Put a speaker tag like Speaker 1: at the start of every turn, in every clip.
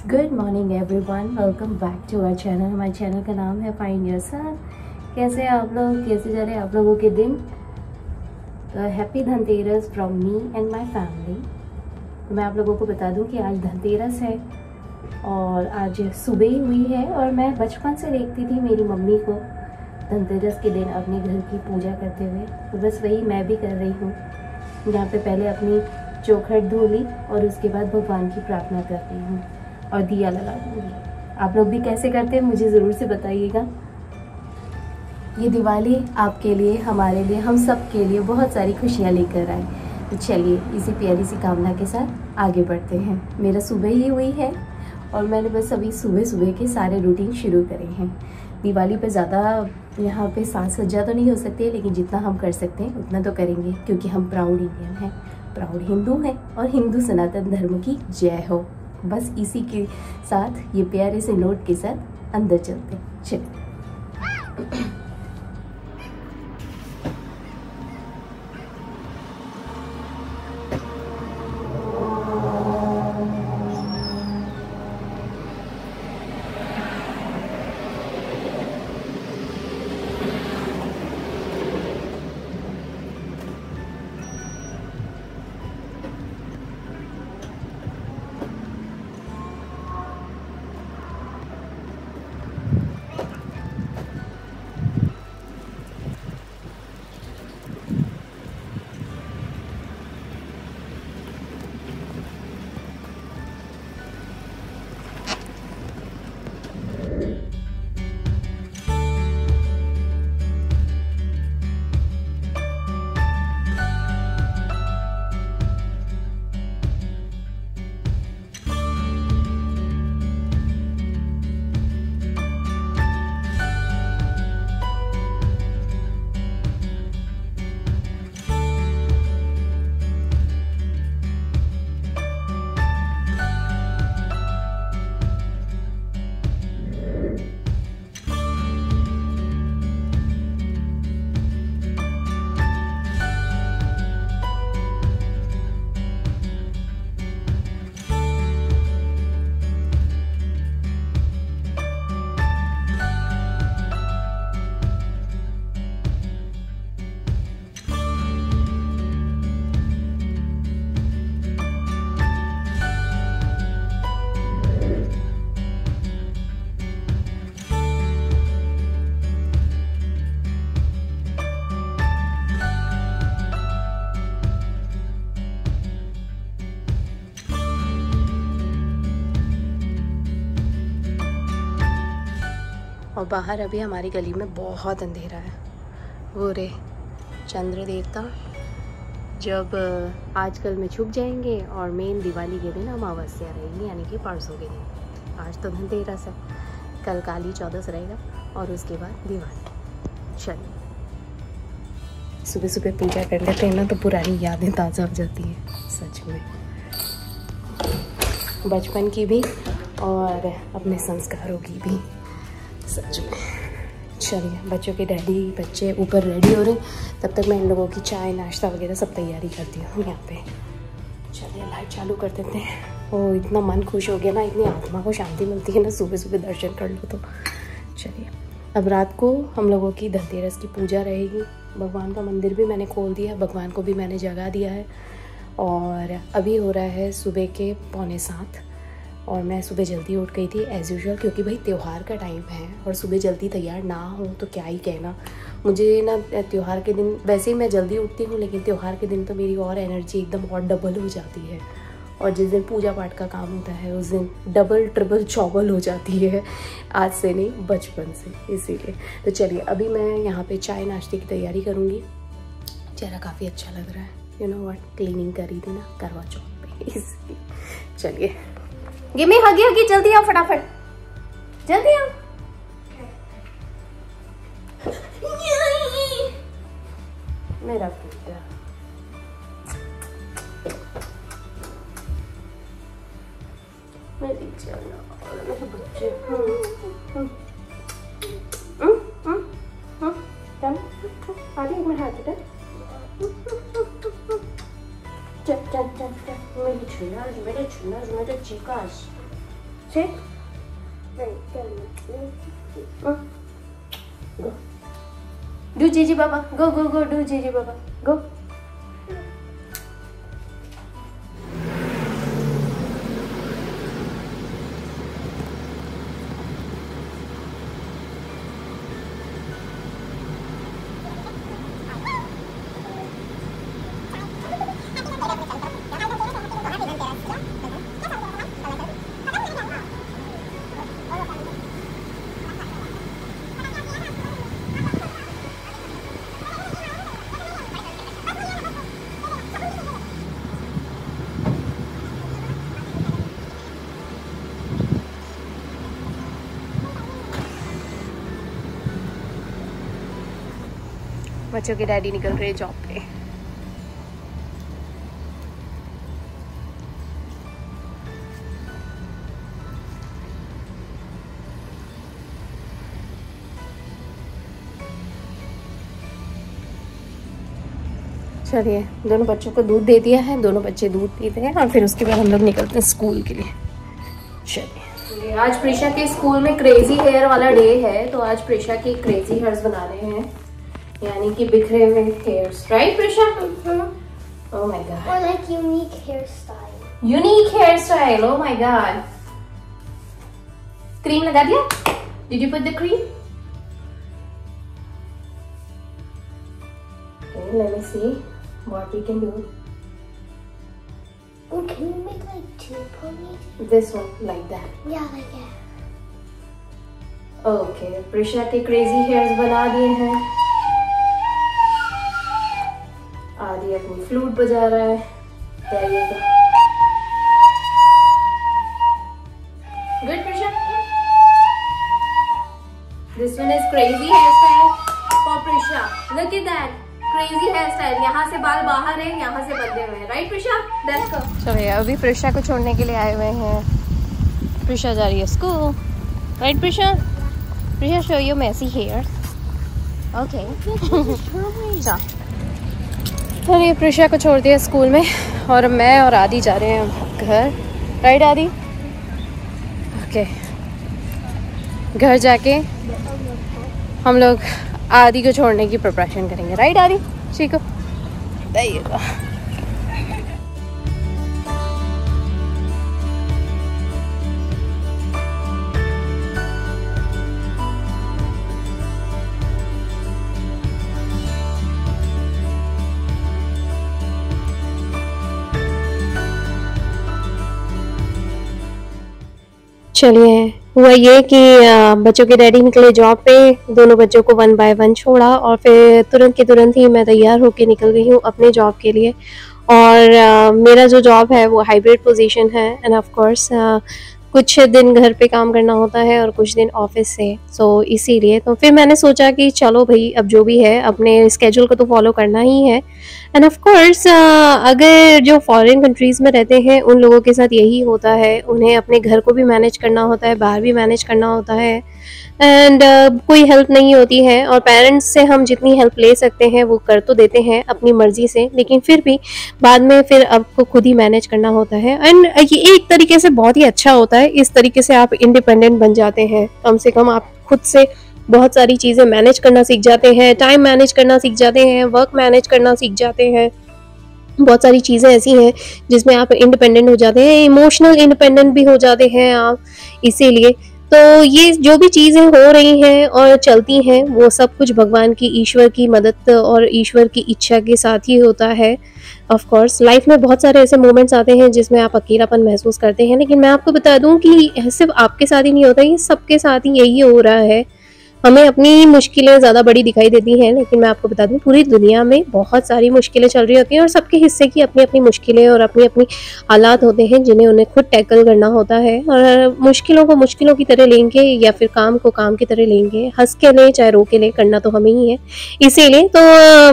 Speaker 1: Good morning everyone, welcome back to our channel. हमारे channel का नाम है फाइंड योरसेल्फ। कैसे हैं आप लोग? कैसे जा रहे हैं आप लोगों के दिन? Happy Dhanteras from me and my family. तो मैं आप लोगों को बता दूं कि आज धनतेरस है और आज सुबह ही हुई है। और मैं बचपन से देखती थी मेरी मम्मी को धनतेरस के दिन अपने घर की पूजा करते हुए, तो बस वही मैं भी कर रही हूँ। जहाँ पे पहले अपनी चौखट धो ली और उसके बाद भगवान की प्रार्थना कर रही हूँ और दिया लगा दूँगी। आप लोग भी कैसे करते हैं मुझे ज़रूर से बताइएगा। ये दिवाली आपके लिए, हमारे लिए, हम सब के लिए बहुत सारी खुशियाँ लेकर आए। तो चलिए इसी प्यारी सी कामना के साथ आगे बढ़ते हैं। मेरा सुबह ही हुई है और मैंने बस अभी सुबह सुबह के सारे रूटीन शुरू करे हैं। दिवाली पे ज़्यादा यहाँ पे साज सज्जा तो नहीं हो सकती है, लेकिन जितना हम कर सकते हैं उतना तो करेंगे, क्योंकि हम प्राउड इंडियन हैं, प्राउड हिंदू हैं और हिंदू सनातन धर्म की जय हो। बस इसी के साथ, ये प्यारे से नोट के साथ अंदर चलते हैं। चलिए। और बाहर अभी हमारी गली में बहुत अंधेरा है। वो रे चंद्र देवता जब आजकल में छुप जाएंगे और मेन दिवाली के दिन अमावस्या रहेगी, यानी कि परसों के दिन। आज तो धनतेरस है, कल काली चौदस रहेगा और उसके बाद दिवाली। चलिए सुबह सुबह पूजा कर लेते हैं ना, तो पुरानी यादें ताज़ा हो जाती हैं सच में, बचपन की भी और अपने संस्कारों की भी सच में। चलिए बच्चों के डैडी, बच्चे ऊपर रेडी हो रहे हैं, तब तक मैं इन लोगों की चाय नाश्ता वगैरह सब तैयारी करती हूँ यहाँ पे। चलिए लाइट चालू कर देते हैं। ओ इतना मन खुश हो गया ना, इतनी आत्मा को शांति मिलती है ना सुबह सुबह दर्शन कर लो तो। चलिए अब रात को हम लोगों की धनतेरस की पूजा रहेगी। भगवान का मंदिर भी मैंने खोल दिया, भगवान को भी मैंने जगा दिया है। और अभी हो रहा है सुबह के 6:45 और मैं सुबह जल्दी उठ गई थी एज़ यूजुअल, क्योंकि भाई त्यौहार का टाइम है और सुबह जल्दी तैयार ना हो तो क्या ही कहना। मुझे ना त्यौहार के दिन वैसे ही मैं जल्दी उठती हूँ, लेकिन त्यौहार के दिन तो मेरी और एनर्जी एकदम और डबल हो जाती है। और जिस दिन पूजा पाठ का काम होता है उस दिन डबल ट्रिपल चौबल हो जाती है, आज से नहीं बचपन से, इसीलिए। तो चलिए अभी मैं यहाँ पे चाय नाश्ते की तैयारी करूँगी। चेहरा काफ़ी अच्छा लग रहा है, यू नो व्हाट, क्लीनिंग करी थी ना करवा चौथ पे, इसलिए। चलिए गिमी हगी हगी, जल्दी आओ, फटाफट जल्दी आओ। मेरा बेटा मेरी जान और मेरे बच्चे। आगे एक मिनट हाथ उठा, चल चल चल चल, मेरी छुना मेरे Chicas. Sit. Go. Do Gigi Baba. Go, go, go. Do Gigi Baba. Go. बच्चों के डैडी निकल रहे जॉब पे। चलिए, दोनों बच्चों को दूध दे दिया है, दोनों बच्चे दूध पीते हैं और फिर उसके बाद हम लोग निकलते हैं स्कूल के लिए। चलिए, आज प्रिशा के स्कूल में क्रेजी हेयर वाला डे है, तो आज प्रिशा की क्रेजी हेयर्स बना रहे हैं, यानी कि बिखरे हुए hairs, right Prisha? Oh my God,
Speaker 2: or like unique hairstyle.
Speaker 1: Unique hair style, oh my God. Cream लगा दिया? Did you put the cream? Okay, let me see what we can do.
Speaker 2: Oh, can you make like 2 ponies?
Speaker 1: This one, like that.
Speaker 2: Yeah, like that.
Speaker 1: Okay, Prisha के crazy hairs बना दिए हैं। आदि अपनी flute बजा रहा है। There you go. Good, Prisha. This one is crazy hairstyle for Prisha. Look at that. Crazy hairstyle. यहाँ से बाल बाहर है, यहाँ से बंधे हुए हैं, right Prisha? Let's go. चलिए, अभी प्रिशा को छोड़ने के लिए आए हुए हैं। प्रिशा जा रही है school, right Prisha? Prisha, show your messy hair. Okay. चलिए, प्रिशा को छोड़ दिया स्कूल में और मैं और आदि जा रहे हैं घर, राइट आदि? ओके, घर जाके हम लोग आदि को छोड़ने की प्रिपरेशन करेंगे, राइट आदि? ठीक है, बताइएगा। चलिए, हुआ ये कि बच्चों के डैडी निकले जॉब पे, दोनों बच्चों को 1 बाय 1 छोड़ा और फिर तुरंत के तुरंत ही मैं तैयार होके निकल गई हूँ अपने जॉब के लिए। और मेरा जो जॉब है वो हाइब्रिड पोजीशन है, एंड ऑफ कोर्स कुछ दिन घर पे काम करना होता है और कुछ दिन ऑफिस से, सो इसीलिए तो फिर मैंने सोचा कि चलो भाई, अब जो भी है अपने स्केड्यूल को तो फॉलो करना ही है। एंड ऑफ कोर्स अगर जो फॉरेन कंट्रीज़ में रहते हैं उन लोगों के साथ यही होता है, उन्हें अपने घर को भी मैनेज करना होता है, बाहर भी मैनेज करना होता है, एंड कोई हेल्प नहीं होती है। और पेरेंट्स से हम जितनी हेल्प ले सकते हैं वो कर तो देते हैं अपनी मर्ज़ी से, लेकिन फिर भी बाद में फिर आपको खुद ही मैनेज करना होता है। एंड ये एक तरीके से बहुत ही अच्छा होता है, इस तरीके से आप इंडिपेंडेंट बन जाते हैं। कम से कम आप खुद से बहुत सारी चीज़ें मैनेज करना सीख जाते हैं, टाइम मैनेज करना सीख जाते हैं, वर्क मैनेज करना सीख जाते हैं। बहुत सारी चीज़ें ऐसी हैं जिसमें आप इंडिपेंडेंट हो जाते हैं, इमोशनल इंडिपेंडेंट भी हो जाते हैं आप। इसीलिए तो ये जो भी चीज़ें हो रही हैं और चलती हैं वो सब कुछ भगवान की, ईश्वर की मदद और ईश्वर की इच्छा के साथ ही होता है। ऑफ कोर्स लाइफ में बहुत सारे ऐसे मोमेंट्स आते हैं जिसमें आप अकेलापन महसूस करते हैं, लेकिन मैं आपको बता दूं कि सिर्फ आपके साथ ही नहीं होता, ये सबके साथ ही यही हो रहा है। हमें अपनी मुश्किलें ज़्यादा बड़ी दिखाई देती हैं, लेकिन मैं आपको बता दूं पूरी दुनिया में बहुत सारी मुश्किलें चल रही होती हैं और सबके हिस्से की अपनी अपनी मुश्किलें और अपनी अपनी हालात होते हैं जिन्हें उन्हें खुद टैकल करना होता है। और मुश्किलों को मुश्किलों की तरह लेंगे या फिर काम को काम की तरह लेंगे, हंस के लें चाहे रो के लें, करना तो हमें ही है। इसीलिए तो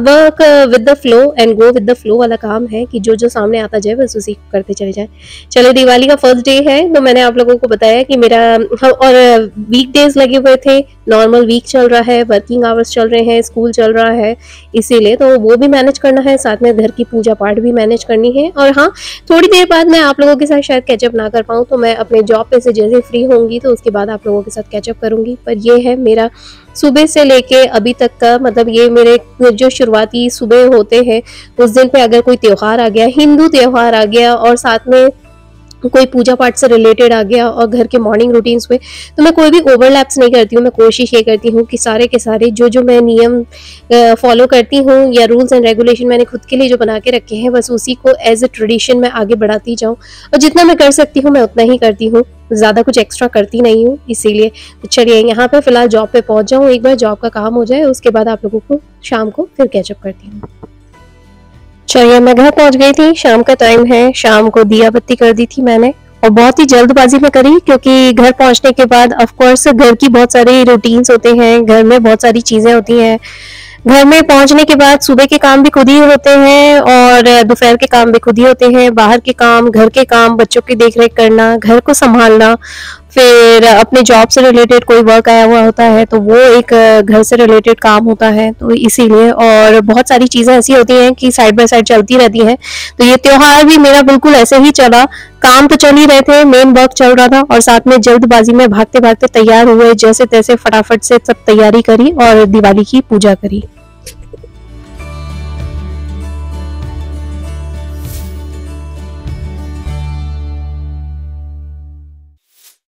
Speaker 1: work with the flow and go with the flow वाला काम है कि जो जो सामने आता जाए बस उसी को करते चले जाए। चलो, दिवाली का फर्स्ट डे है तो मैंने आप लोगों को बताया कि मेरा और वीक डेज लगे हुए थे, नॉर्मल नॉर्मल वीक चल रहा है, वर्किंग आवर्स चल रहे हैं, स्कूल चल रहा है, इसीलिए तो वो भी मैनेज करना है, साथ में घर की पूजा पाठ भी मैनेज करनी है। और हाँ, थोड़ी देर बाद मैं आप लोगों के साथ शायद कैचअप ना कर पाऊँ, तो मैं अपने जॉब पे से जैसे फ्री होंगी तो उसके बाद आप लोगों के साथ कैचअप करूँगी। पर ये है मेरा सुबह से लेके अभी तक का, मतलब ये मेरे जो शुरुआती सुबह होते हैं उस दिन पे अगर कोई त्यौहार आ गया, हिंदू त्यौहार आ गया और साथ में कोई पूजा पाठ से रिलेटेड आ गया और घर के मॉर्निंग रूटीन्स में, तो मैं कोई भी ओवरलैप्स नहीं करती हूँ। मैं कोशिश ये करती हूँ कि सारे के सारे जो मैं नियम फॉलो करती हूँ या रूल्स एंड रेगुलेशन मैंने खुद के लिए जो बना के रखे हैं, बस उसी को एज ए ट्रेडिशन मैं आगे बढ़ाती जाऊँ। और जितना मैं कर सकती हूँ मैं उतना ही करती हूँ, ज़्यादा कुछ एक्स्ट्रा करती नहीं हूँ। इसीलिए तो चलिए यहाँ पे फिलहाल जॉब पे पहुँच जाऊँ, एक बार जॉब का काम हो जाए उसके बाद आप लोगों को शाम को फिर कैचअप करती हूँ। चलिए मैं घर पहुंच गई थी, शाम का टाइम है, शाम को दिया बत्ती कर दी थी मैंने और बहुत ही जल्दबाजी में करी क्योंकि घर पहुंचने के बाद ऑफ कोर्स घर की बहुत सारी रूटीन्स होते हैं, घर में बहुत सारी चीजें होती हैं। घर में पहुंचने के बाद सुबह के काम भी खुद ही होते हैं और दोपहर के काम भी खुद ही होते हैं, बाहर के काम, घर के काम, बच्चों की देखरेख करना, घर को संभालना, फिर अपने जॉब से रिलेटेड कोई वर्क आया हुआ होता है तो वो एक घर से रिलेटेड काम होता है, तो इसीलिए और बहुत सारी चीज़ें ऐसी होती हैं कि साइड बाय साइड चलती रहती हैं। तो ये त्योहार भी मेरा बिल्कुल ऐसे ही चला, काम तो चल ही रहे थे, मेन वर्क चल रहा था और साथ में जल्दबाजी में भागते भागते तैयार हुए, जैसे तैसे फटाफट से सब तैयारी करी और दिवाली की पूजा करी।